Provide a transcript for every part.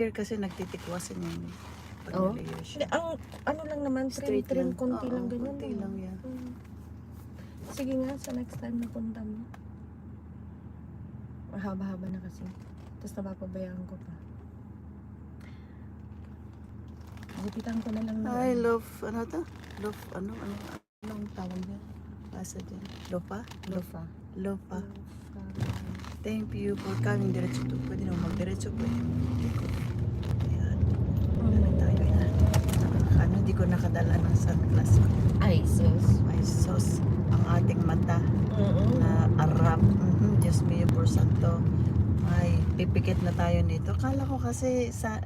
Here kasi nagtitikwasan yan eh. Pag Oo. nalayer Hindi, siya. ang ano lang naman, Straight trim, lang. konti Oo, lang ganyan. konti no? lang yan. Sige nga, sa next time na punta mo. Mahaba-haba na kasi. Tapos napapabayaan ko pa. Gupitan ko na lang na. I love, ano to? Love, anong tawag niya? Pasa dyan. Lopa? Lofa. Lopa. Thank you for coming. Diretso to. Pwede naman magdiretso. Pwede naman mag-ikot. Ayan. Ano tayo na. Di ko nakadala ng sunglass ko. Ay, sus. Ay, sos. Ang ating mata na arap. Diyos mío por santo. Ay, pipikit na tayo nito. Kala ko kasi sa,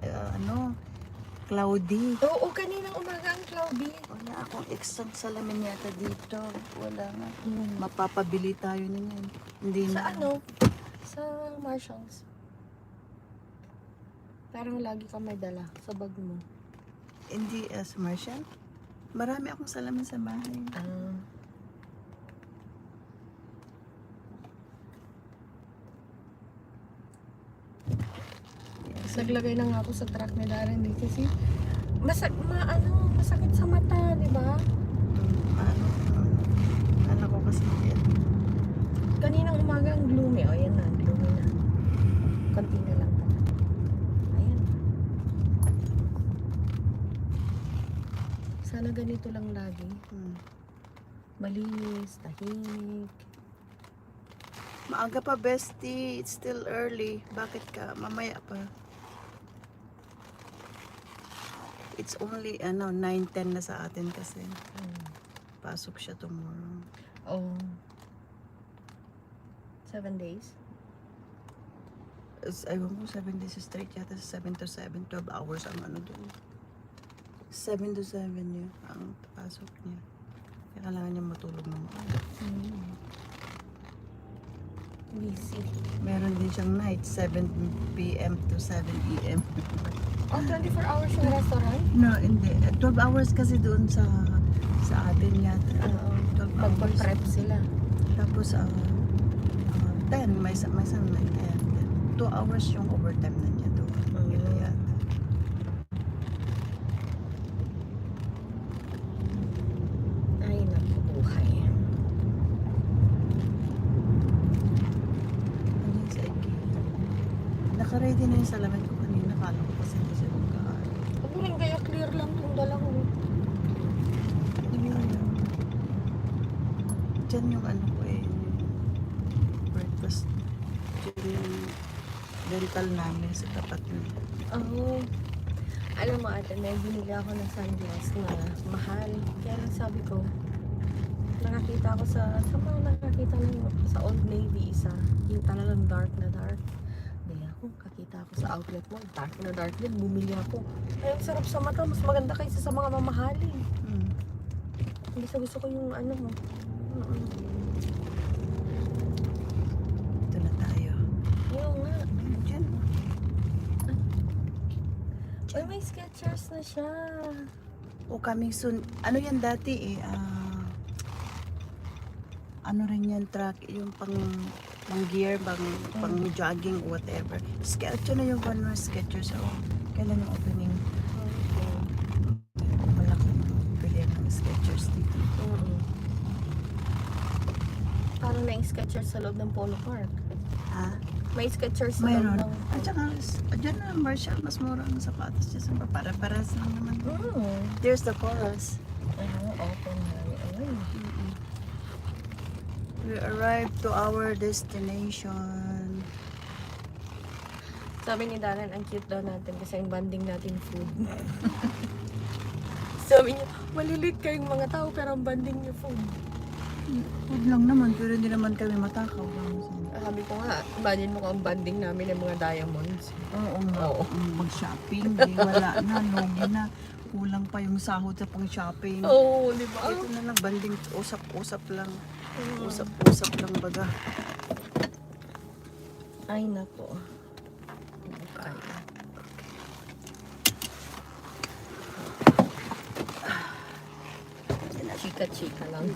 cloudy. Oo, kaninang umaga ang cloudy. Wala akong extra salamin yata dito. Wala nga. Mapapabili tayo na yan. Hindi Sa na. ano? Sa Marshalls. Parang lagi ka may dala sa bag mo. Hindi as Marshall. Marami akong salamin sa bahay. Naglagay na nga ako sa truck ni Darren dito kasi masakit sa mata, di ba? Kala ko kasi yan. Kaninang umaga ang gloomy. O, yan na, gloomy na. Konti na lang pala. Ayan. Sana ganito lang lagi. Malinis, tahimik. Maaga pa, bestie. It's still early. Bakit ka? Mamaya pa. It's only 9:10 na sa atin kasi. Pasok siya tomorrow. Oh. 7 days? Ewan ko, 7 days straight yata. 7 to 7, 12 hours ang ano doon. 7 to 7 yun ang pasok niya. Kaya kailangan niya matulog na maaga. Busy. Meron din siyang night, 7 p.m. to 7 a.m. Oh, 24 hours yung restaurant? No, hindi. 12 hours kasi doon sa atin yata. 12 hours. Magpa-prep sila. Tapos, 10. May isang night. 2 hours yung overtime na niya doon. Ito yata. Ay, nakubuhay. Andyan sa IKEA. Naka-ready na yung salamin ko kanina. Kala ko kasi hindi siya magkaan. Ako rin, kaya clear lang itong dala ko. Diyan yung ano ko eh. Breakfast. Diyan yung dental namin sa tapat nun. Oh. Alam mo ate, may binili ako ng sunglass na mahal. Kaya lang sabi ko, nakakita ko sa mga nakakita lang sa Old Navy isa. Yung talagang dark na dark. Bili ako, kakita ako sa outlet mo. Dark din, bumili ako. Ay, ang sarap sa mata. Mas maganda kaysa sa mga mamahalin. Hindi sa gusto ko yung ano mo. Ito na tayo. Yung nga. Diyan. Ay, may Skechers na siya. O coming soon. Ano yan dati eh. Ano rin yan track. Yung pang gear, pang jogging, whatever. Sketcher na yung one more Skechers. So, kailan yung opening? Malaking pilihan ng Skechers dito. Parang na yung Skechers sa loob ng Polo Park. Ha? May Skechers sa Mayroon. loob ng... At saka, dyan na Marshall, mas mura ang sapatos dyan. Para-paras lang naman. There's the chorus. Open na. Ay. We arrived to our destination. Sabi ni Darren, ang cute daw natin kasi yung banding natin food. Sabi niya, malilit kayong mga tao pero ang banding niyo food. Food lang naman, pero hindi naman kami matakaw. Sabi ko nga, imagine mo kung ang banding namin ng mga diamonds. Oo nga. Oo. Mag-shopping, wala na, lugi na. Kulang pa yung sahod sa pang-shopping. Oo, di ba? Ito na lang, banding, usap-usap lang. Usap-usap lang baga. Ay, nako. Ay. Chika-chika lang.